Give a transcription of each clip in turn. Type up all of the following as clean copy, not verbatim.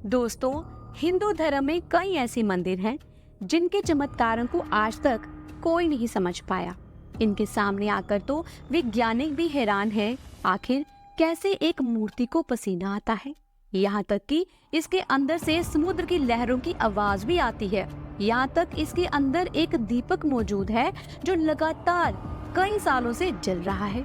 दोस्तों, हिंदू धर्म में कई ऐसे मंदिर हैं जिनके चमत्कारों को आज तक कोई नहीं समझ पाया। इनके सामने आकर तो वैज्ञानिक भी हैरान है, आखिर कैसे एक मूर्ति को पसीना आता है। यहाँ तक कि इसके अंदर से समुद्र की लहरों की आवाज भी आती है। यहाँ तक इसके अंदर एक दीपक मौजूद है जो लगातार कई सालों से जल रहा है।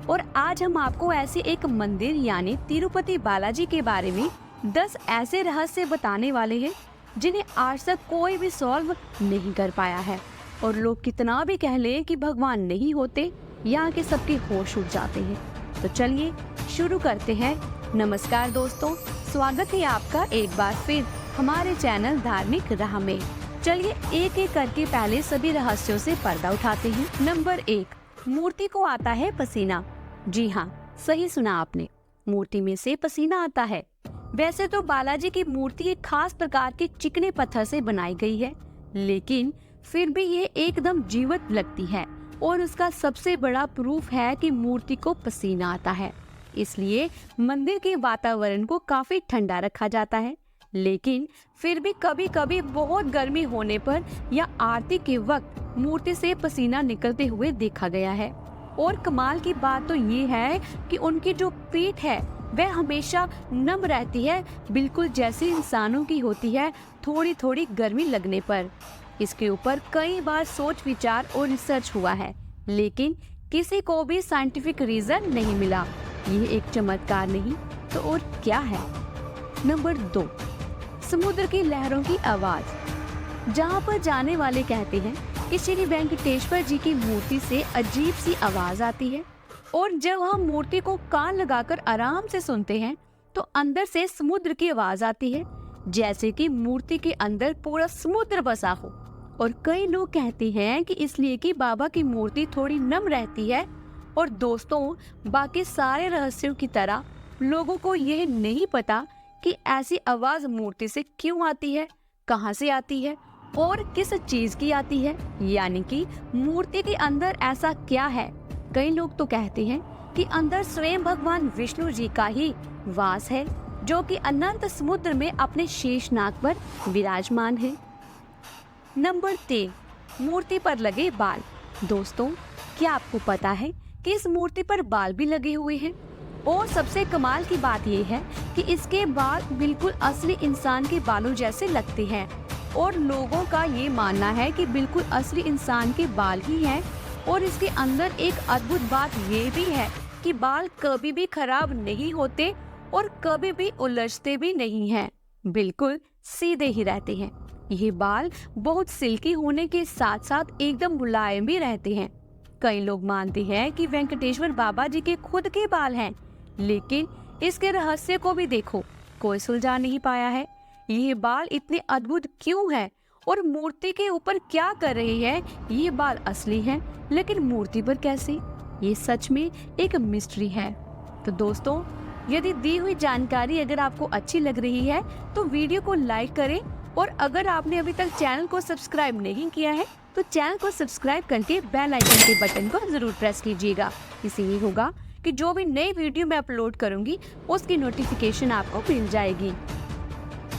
और आज हम आपको ऐसे एक मंदिर यानी तिरुपति बालाजी के बारे में 10 ऐसे रहस्य बताने वाले हैं जिन्हें आज तक कोई भी सॉल्व नहीं कर पाया है। और लोग कितना भी कह लें कि भगवान नहीं होते, यहाँ के सबके होश उड़ जाते हैं। तो चलिए शुरू करते हैं। नमस्कार दोस्तों, स्वागत है आपका एक बार फिर हमारे चैनल धार्मिक राह में। चलिए एक एक करके पहले सभी रहस्यों से पर्दा उठाते हैं। नंबर 1, मूर्ति को आता है पसीना। जी हाँ, सही सुना आपने, मूर्ति में से पसीना आता है। वैसे तो बालाजी की मूर्ति एक खास प्रकार के चिकने पत्थर से बनाई गई है, लेकिन फिर भी ये एकदम जीवित लगती है। और उसका सबसे बड़ा प्रूफ है कि मूर्ति को पसीना आता है। इसलिए मंदिर के वातावरण को काफी ठंडा रखा जाता है। लेकिन फिर भी कभी कभी बहुत गर्मी होने पर या आरती के वक्त मूर्ति से पसीना निकलते हुए देखा गया है। और कमाल की बात तो ये है कि उनकी जो पीठ है वह हमेशा नम रहती है, बिल्कुल जैसे इंसानों की होती है थोड़ी थोड़ी गर्मी लगने पर। इसके ऊपर कई बार सोच विचार और रिसर्च हुआ है, लेकिन किसी को भी साइंटिफिक रीजन नहीं मिला। ये एक चमत्कार नहीं तो और क्या है। नंबर 2, समुद्र की लहरों की आवाज। जहाँ पर जाने वाले कहते हैं कि श्री वेंकटेश्वर जी की मूर्ति से अजीब सी आवाज आती है। और जब हम मूर्ति को कान लगाकर आराम से सुनते हैं तो अंदर से समुद्र की आवाज आती है, जैसे कि मूर्ति के अंदर पूरा समुद्र बसा हो। और कई लोग कहते हैं कि इसलिए कि बाबा की मूर्ति थोड़ी नम रहती है। और दोस्तों, बाकी सारे रहस्यों की तरह लोगों को यह नहीं पता कि ऐसी आवाज मूर्ति से क्यों आती है, कहां से आती है और किस चीज की आती है, यानी कि मूर्ति के अंदर ऐसा क्या है। कई लोग तो कहते हैं कि अंदर स्वयं भगवान विष्णु जी का ही वास है, जो कि अनंत समुद्र में अपने शेषनाग पर विराजमान है। नंबर 3, मूर्ति पर लगे बाल। दोस्तों, क्या आपको पता है कि इस मूर्ति पर बाल भी लगे हुए हैं? और सबसे कमाल की बात यह है कि इसके बाल बिल्कुल असली इंसान के बालों जैसे लगते हैं। और लोगों का ये मानना है कि बिल्कुल असली इंसान के बाल ही हैं। और इसके अंदर एक अद्भुत बात ये भी है कि बाल कभी भी खराब नहीं होते और कभी भी उलझते भी नहीं हैं, बिल्कुल सीधे ही रहते हैं। ये बाल बहुत सिल्की होने के साथ साथ एकदम मुलायम भी रहते हैं। कई लोग मानते हैं कि वेंकटेश्वर बाबा जी के खुद के बाल हैं, लेकिन इसके रहस्य को भी देखो, कोई सुलझा नहीं पाया है। ये बाल इतने अद्भुत क्यों हैं और मूर्ति के ऊपर क्या कर रहे हैं? ये बाल असली हैं, लेकिन मूर्ति पर कैसे? ये सच में एक मिस्ट्री है। तो दोस्तों, यदि दी हुई जानकारी अगर आपको अच्छी लग रही है तो वीडियो को लाइक करें। और अगर आपने अभी तक चैनल को सब्सक्राइब नहीं किया है तो चैनल को सब्सक्राइब करके बेल आइकन के बटन को जरूर प्रेस कीजिएगा। इससे ये होगा कि जो भी नई वीडियो मैं अपलोड करूंगी उसकी नोटिफिकेशन आपको मिल जाएगी।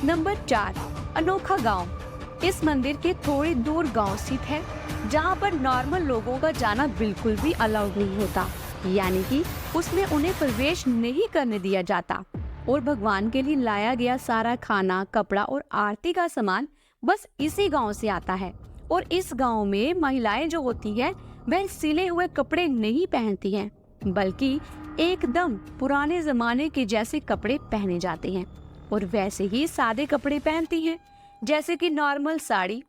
नंबर 4, अनोखा गांव। इस मंदिर के थोड़ी दूर गांव स्थित है, जहां पर नॉर्मल लोगों का जाना बिल्कुल भी अलाउड नहीं होता, यानी कि उसमें उन्हें प्रवेश नहीं करने दिया जाता। और भगवान के लिए लाया गया सारा खाना, कपड़ा और आरती का सामान बस इसी गांव से आता है। और इस गांव में महिलाएं जो होती है वह सिले हुए कपड़े नहीं पहनती हैं, बल्कि एकदम पुराने जमाने के जैसे कपड़े पहने जाते हैं। और वैसे ही सादे कपड़े पहनती हैं, जैसे कि नॉर्मल साड़ी।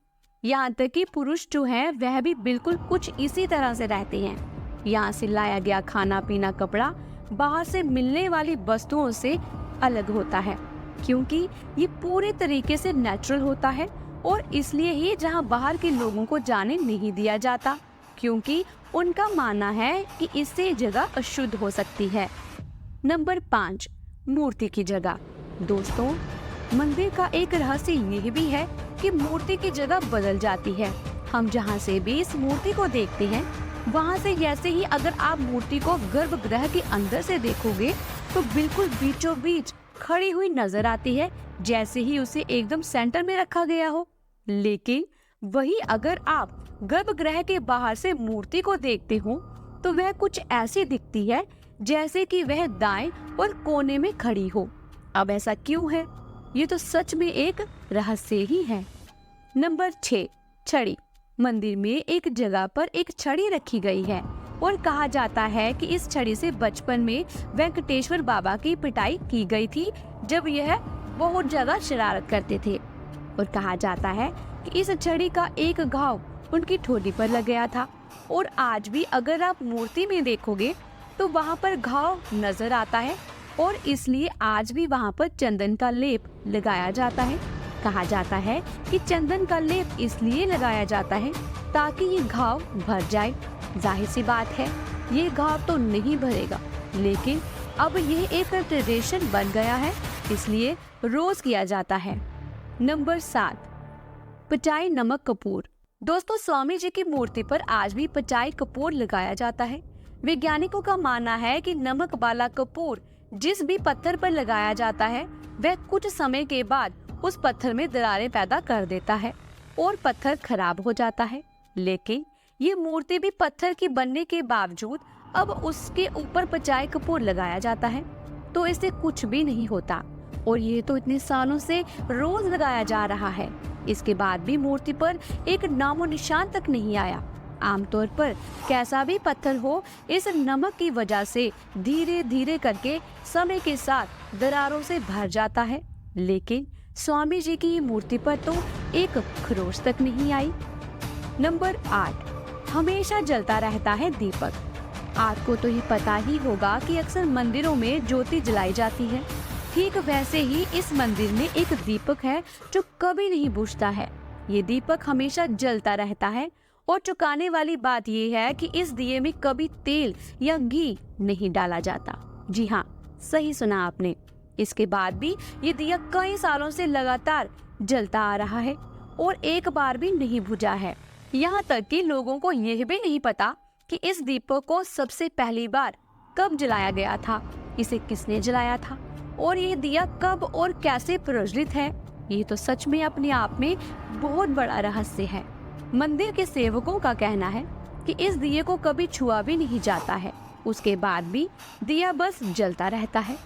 यहाँ तक कि पुरुष जो हैं वह भी बिल्कुल कुछ इसी तरह से रहते हैं। यहाँ से लाया गया खाना पीना कपड़ा बाहर से मिलने वाली वस्तुओं से अलग होता है, क्योंकि ये पूरे तरीके से नेचुरल होता है। और इसलिए ही जहाँ बाहर के लोगों को जाने नहीं दिया जाता, क्योंकि उनका मानना है कि इससे जगह अशुद्ध हो सकती है। नंबर 5, मूर्ति की जगह। दोस्तों, मंदिर का एक रहस्य यह भी है कि मूर्ति की जगह बदल जाती है। हम जहाँ से भी इस मूर्ति को देखते हैं, वहाँ से जैसे ही अगर आप मूर्ति को गर्भगृह के अंदर से देखोगे तो बिल्कुल बीचों बीच खड़ी हुई नजर आती है, जैसे ही उसे एकदम सेंटर में रखा गया हो। लेकिन वही अगर आप गर्भगृह के बाहर से मूर्ति को देखते हो तो वह कुछ ऐसी दिखती है जैसे कि वह दाएं और कोने में खड़ी हो। अब ऐसा क्यों है? ये तो सच में एक रहस्य ही है। नंबर 6, छड़ी। मंदिर में एक जगह पर एक छड़ी रखी गई है और कहा जाता है कि इस छड़ी से बचपन में वेंकटेश्वर बाबा की पिटाई की गई थी जब यह बहुत ज्यादा शरारत करते थे। और कहा जाता है कि इस छड़ी का एक घाव उनकी ठोड़ी पर लग गया था और आज भी अगर आप मूर्ति में देखोगे तो वहाँ पर घाव नजर आता है और इसलिए आज भी वहाँ पर चंदन का लेप लगाया जाता है। कहा जाता है कि चंदन का लेप इसलिए लगाया जाता है ताकि ये घाव भर जाए। जाहिर सी बात है ये घाव तो नहीं भरेगा, लेकिन अब ये एक ट्रेडिशन बन गया है, इसलिए रोज किया जाता है। नंबर 7, पचाई नमक कपूर। दोस्तों, स्वामी जी की मूर्ति पर आज भी पचाई कपूर लगाया जाता है। वैज्ञानिकों का मानना है कि नमक वाला कपूर जिस भी पत्थर पर लगाया जाता है वह कुछ समय के बाद उस पत्थर में दरारें पैदा कर देता है और पत्थर खराब हो जाता है। लेकिन ये मूर्ति भी पत्थर की बनने के बावजूद अब उसके ऊपर पचाई कपूर लगाया जाता है तो इससे कुछ भी नहीं होता और ये तो इतने सालों से रोज लगाया जा रहा है। इसके बाद भी मूर्ति पर एक नामो निशान तक नहीं आया। आमतौर पर कैसा भी पत्थर हो, इस नमक की वजह से धीरे धीरे करके समय के साथ दरारों से भर जाता है। लेकिन स्वामी जी की मूर्ति पर तो एक खरोच तक नहीं आई। नंबर 8, हमेशा जलता रहता है दीपक। आपको तो ये पता ही होगा कि अक्सर मंदिरों में ज्योति जलाई जाती है। ठीक वैसे ही इस मंदिर में एक दीपक है जो कभी नहीं बुझता है। ये दीपक हमेशा जलता रहता है और चौंकाने वाली बात ये है कि इस दिए में कभी तेल या घी नहीं डाला जाता। जी हाँ, सही सुना आपने। इसके बाद भी ये दिया कई सालों से लगातार जलता आ रहा है और एक बार भी नहीं बुझा है। यहाँ तक कि लोगों को यह भी नहीं पता कि इस दीपक को सबसे पहली बार कब जलाया गया था, इसे किसने जलाया था और यह दिया कब और कैसे प्रज्वलित है। ये तो सच में अपने आप में बहुत बड़ा रहस्य है। मंदिर के सेवकों का कहना है कि इस दिए को कभी छुआ भी नहीं जाता है, उसके बाद भी दिया बस जलता रहता है।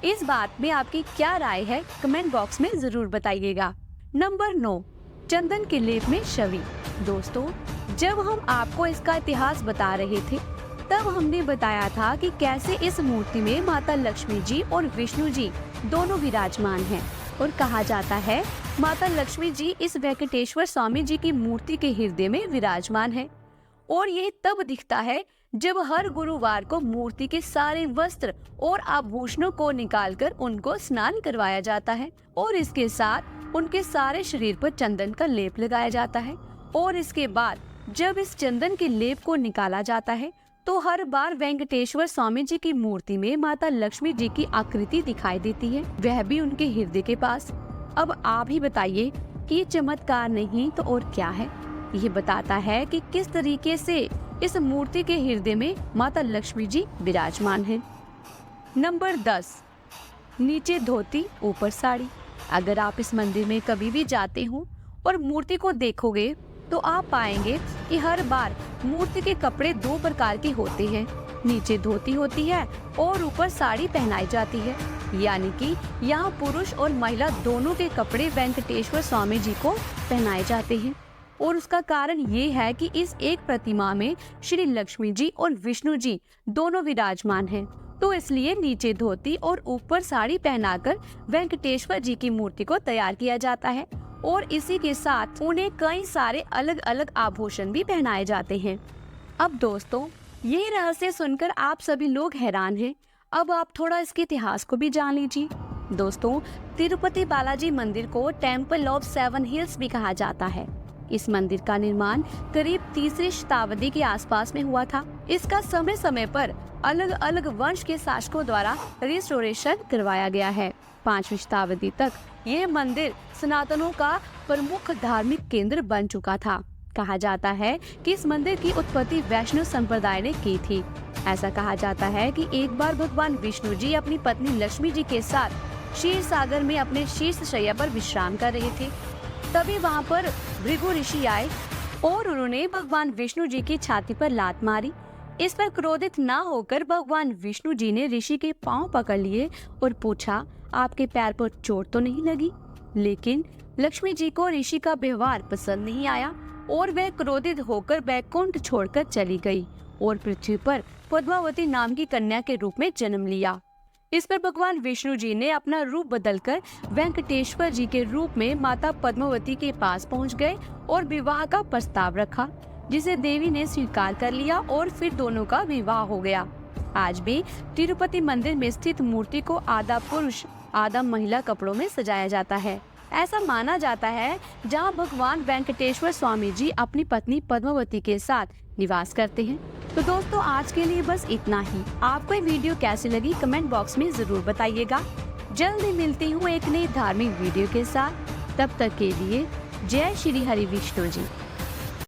इस बात में आपकी क्या राय है, कमेंट बॉक्स में जरूर बताइएगा। नंबर 9, चंदन के लेप में छवि। दोस्तों, जब हम आपको इसका इतिहास बता रहे थे तब हमने बताया था कि कैसे इस मूर्ति में माता लक्ष्मी जी और विष्णु जी दोनों विराजमान हैं और कहा जाता है माता लक्ष्मी जी इस वेंकटेश्वर स्वामी जी की मूर्ति के हृदय में विराजमान है और यह तब दिखता है जब हर गुरुवार को मूर्ति के सारे वस्त्र और आभूषणों को निकालकर उनको स्नान करवाया जाता है और इसके साथ उनके सारे शरीर पर चंदन का लेप लगाया जाता है। और इसके बाद जब इस चंदन के लेप को निकाला जाता है तो हर बार वेंकटेश्वर स्वामी जी की मूर्ति में माता लक्ष्मी जी की आकृति दिखाई देती है, वह भी उनके हृदय के पास। अब आप ही बताइए कि ये चमत्कार नहीं तो और क्या है। ये बताता है कि किस तरीके से इस मूर्ति के हृदय में माता लक्ष्मी जी विराजमान हैं। नंबर 10, नीचे धोती ऊपर साड़ी। अगर आप इस मंदिर में कभी भी जाते हो और मूर्ति को देखोगे तो आप पाएंगे कि हर बार मूर्ति के कपड़े 2 प्रकार के होते हैं। नीचे धोती होती है और ऊपर साड़ी पहनाई जाती है, यानी कि यहाँ पुरुष और महिला दोनों के कपड़े वेंकटेश्वर स्वामी जी को पहनाए जाते हैं। और उसका कारण ये है कि इस एक प्रतिमा में श्री लक्ष्मी जी और विष्णु जी दोनों विराजमान हैं, तो इसलिए नीचे धोती और ऊपर साड़ी पहनाकर वेंकटेश्वर जी की मूर्ति को तैयार किया जाता है और इसी के साथ उन्हें कई सारे अलग अलग आभूषण भी पहनाए जाते हैं। अब दोस्तों, ये रहस्य सुनकर आप सभी लोग हैरान हैं। अब आप थोड़ा इसके इतिहास को भी जान लीजिए। दोस्तों, तिरुपति बालाजी मंदिर को टेम्पल ऑफ 7 हिल्स भी कहा जाता है। इस मंदिर का निर्माण करीब 3री शताब्दी के आसपास में हुआ था। इसका समय समय पर अलग अलग वंश के शासकों द्वारा रिस्टोरेशन करवाया गया है। 5वीं शताब्दी तक यह मंदिर सनातनों का प्रमुख धार्मिक केंद्र बन चुका था। कहा जाता है कि इस मंदिर की उत्पत्ति वैष्णव संप्रदाय ने की थी। ऐसा कहा जाता है कि एक बार भगवान विष्णु जी अपनी पत्नी लक्ष्मी जी के साथ क्षीर सागर में अपने शीर्ष शैया पर विश्राम कर रहे थे। तभी वहाँ पर भृगु ऋषि आए और उन्होंने भगवान विष्णु जी की छाती पर लात मारी। इस पर क्रोधित ना होकर भगवान विष्णु जी ने ऋषि के पांव पकड़ लिए और पूछा, आपके पैर पर चोट तो नहीं लगी? लेकिन लक्ष्मी जी को ऋषि का व्यवहार पसंद नहीं आया और वह क्रोधित होकर बैकुंठ छोड़कर चली गई और पृथ्वी पर पद्मावती नाम की कन्या के रूप में जन्म लिया। इस पर भगवान विष्णु जी ने अपना रूप बदलकर वेंकटेश्वर जी के रूप में माता पद्मावती के पास पहुंच गए और विवाह का प्रस्ताव रखा, जिसे देवी ने स्वीकार कर लिया और फिर दोनों का विवाह हो गया। आज भी तिरुपति मंदिर में स्थित मूर्ति को आधा पुरुष आधा महिला कपड़ों में सजाया जाता है। ऐसा माना जाता है जहां भगवान वेंकटेश्वर स्वामी जी अपनी पत्नी पद्मावती के साथ निवास करते हैं। तो दोस्तों, आज के लिए बस इतना ही। आपको ये वीडियो कैसी लगी कमेंट बॉक्स में जरूर बताइएगा। जल्दी मिलती हूँ एक नई धार्मिक वीडियो के साथ। तब तक के लिए जय श्री हरि विष्णु जी।